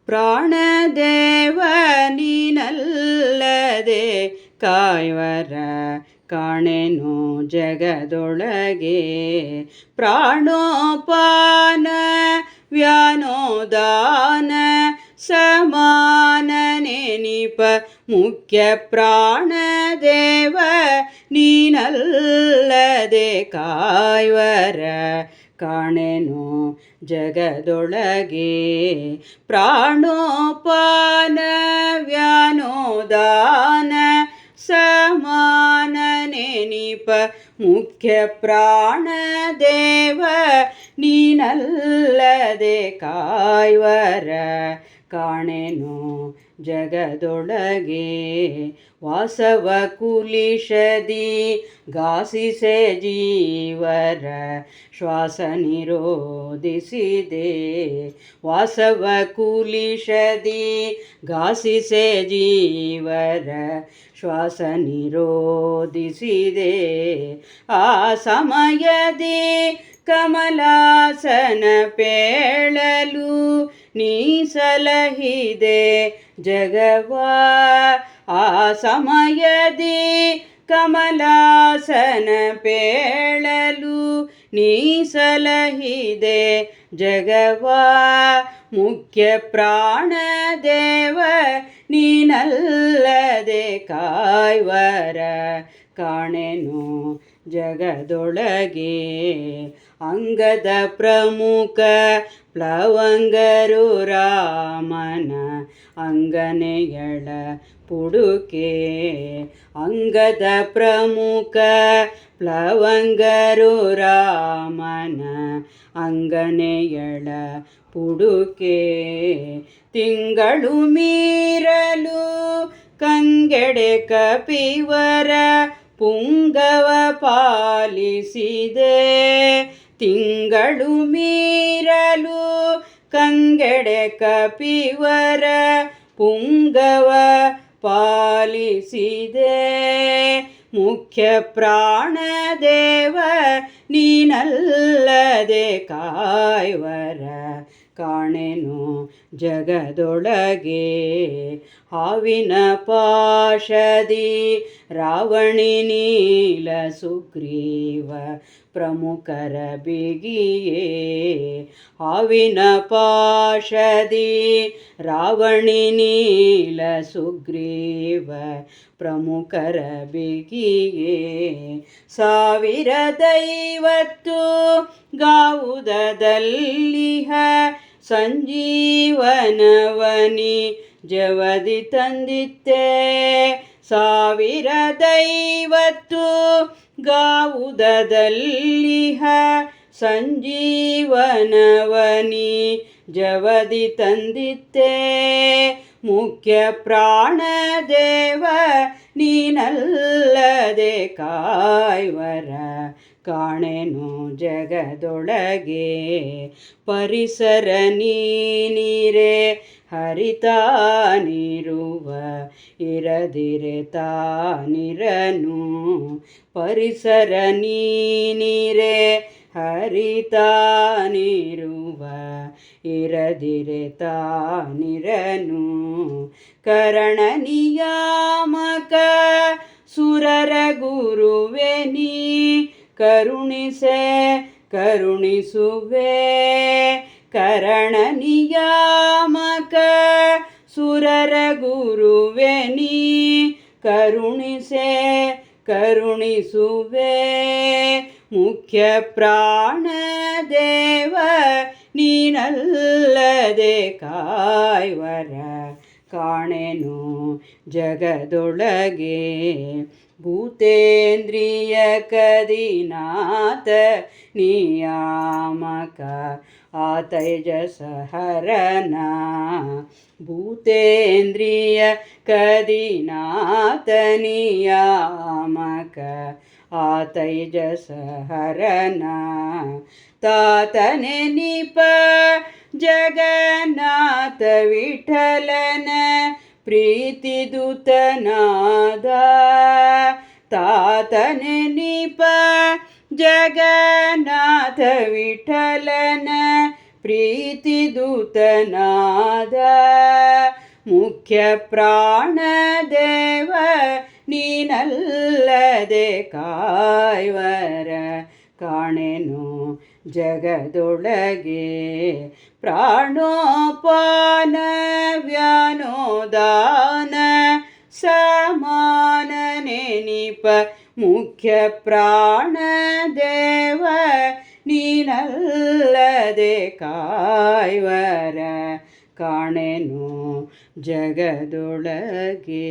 ಪ್ರಾಣದೇವ ನೀನಲ್ಲದೆ ಕಾಯ್ವರ ಕಾಣೆನು ಜಗದೊಳಗೆ. ಪ್ರಾಣೋಪಾನ ವ್ಯಾನೋದಾನ ಸಮಾನ ನೆನಿಪ ಮುಖ್ಯ ಪ್ರಾಣದೇವ ನೀನಲ್ಲದೆ ಕಾಯ್ವರ ಕಾಣೆನು ಜಗದೊಳಗೆ. ಪ್ರಾಣೋಪಾನ ವ್ಯಾನೋದಾನ ಸಮಾನ ನೆನಿಪ ಮುಖ್ಯ ಪ್ರಾಣದೇವ ನೀನಲ್ಲದೆ ಕಾಯ್ವರ ಕಾಣೆನು ಜಗದೊಳಗೆ. ವಾಸವ ಕುಲಿಶದಿ ಗಾಸಿಸೆ ಜೀವರ ಶ್ವಾಸ ನಿರೋಧಿಸಿದೆ. ವಾಸವ ಕುಲಿಶದಿ ಗಾಸಿಸೆ ಜೀವರ ಶ್ವಾಸ ನಿರೋಧಿಸಿದೆ. ಆ ಸಮಯದಿ ಕಮಲಾಸನ ಪೇಳಲು ನೀ ಸಲಹಿದೆ ಜಗವಾ. ಆ ಸಮಯದಿ ಕಮಲಾಸನ ಪೇಳಲು ನೀ ಸಲಹಿದೆ ಜಗವಾ. ಮುಖ್ಯ ಪ್ರಾಣದೇವ ನೀನಲ್ಲದೆ ಕಾಯ್ವರ ಕಾಣೆನು ಜಗದೊಳಗೆ. ಅಂಗದ ಪ್ರಮುಖ ಪ್ಲವಂಗರು ರಾಮನ ಅಂಗನೆಯಳ ಪುಡುಕೆ. ಅಂಗದ ಪ್ರಮುಖ ಪ್ಲವಂಗರು ರಾಮನ ಅಂಗನೆಯಳ ಪುಡುಕೆ. ತಿಂಗಳು ಮೀರಲು ಕಂಗೆಡೆ ಕಪಿವರ ಪುಂಗವ ಪಾಲಿಸಿದೆ. ತಿಂಗಳು ಮೀರಲು ಕಂಗೆಡೆ ಕಪಿವರ ಪುಂಗವ ಪಾಲಿಸಿದೆ. ಮುಖ್ಯ ಪ್ರಾಣದೇವ ನೀನಲ್ಲದೆ ಕಾಯ್ವರ ಕಾಣೆನು ಜಗದೊಳಗೆ. ಹಾವಿನ ಪಾಶದಿ ರಾವಣಿ ನೀಲ ಸುಗ್ರೀವ ಪ್ರಮುಖರ ಬಿಗಿಯೇ. ಹಾವಿನ ಪಾಶದಿ ರಾವಣಿ ನೀಲ ಸುಗ್ರೀವ ಪ್ರಮುಖರ ಬಿಗಿಯೇ. 1050 ಗಾವುದದಲ್ಲಿಹ ಸಂಜೀವನವನಿ ಜವದಿ ತಂದಿತ್ತೆ. 1050 ಗಾವುದದಲ್ಲಿಹ ಸಂಜೀವನವನಿ ಜವದಿ ತಂದಿತ್ತೆ. ಮುಖ್ಯ ಪ್ರಾಣದೇವ ನೀನಲ್ಲದೆ ಕಾಯ್ವರ ಕಾಣೆನು ಜಗದೊಳಗೆ. ಪರಿಸರ ನೀನಿರೆ ಹರಿತಾನಿರುವ ಇರದಿರೆ ತಾನಿರನು. ಪರಿಸರ ನೀನಿರೆ ಹರಿತಾನಿರುವ ಇರದಿರೆ ತಾನಿರನು. ಕರಣ ನಿಯಾಮಕ ಸುರರ ಗುರುವೆ ನೀ ಕರುಣಿಸೆ ಕರುಣಿಸುವೆ. ಕರಣ ನಿಯಾಮಕ ಸುರರ ಗುರುವೆ ನೀ ಕರುಣಿಸೆ ಕರುಣಿಸುವೆ. ಮುಖ್ಯ ಪ್ರಾಣದೇವ ನೀನಲ್ಲದೆ ಕಾಯ್ವರ ಕಾಣೆನು ಜಗದೊಳಗೆ. ಭೂತೇಂದ್ರಿಯ ಕದಿನಾಥ ನಿಯಾಮಕ ಆತೈಜಸ ಹರನ. ಭೂತೇಂದ್ರಿಯ ಕದಿನಾಥ ನಿಯಾಮಕ ಆತೈಜಸ ಹರನ. ತಾತನೆ ನಿಪ ಜಗನ್ನಾಥ ವಿಠಲನ ಪ್ರೀತಿ ದೂತನಾದ. ತಾತನೆ ನಿಪ ಜಗನ್ನಾಥ ವಿಠಲನ ಪ್ರೀತಿ ದೂತನಾದ ಮುಖ್ಯ ಪ್ರಾಣ ದೇವ ನೀನಲ್ಲದೆ ಕಾಯ್ವರ ಕಾಣೆನು ಜಗದೊಳಗೆ ಪ್ರಾಣೋಪಾನ ವ್ಯಾನೋದಾನ ಸಮಾನ ನೆನಿಪ ಮುಖ್ಯ ಪ್ರಾಣ ದೇವ ನೀನಲ್ಲದೆ ಕಾಯ್ವರ ಕಾಣೆನು ಜಗದೊಳಗೆ.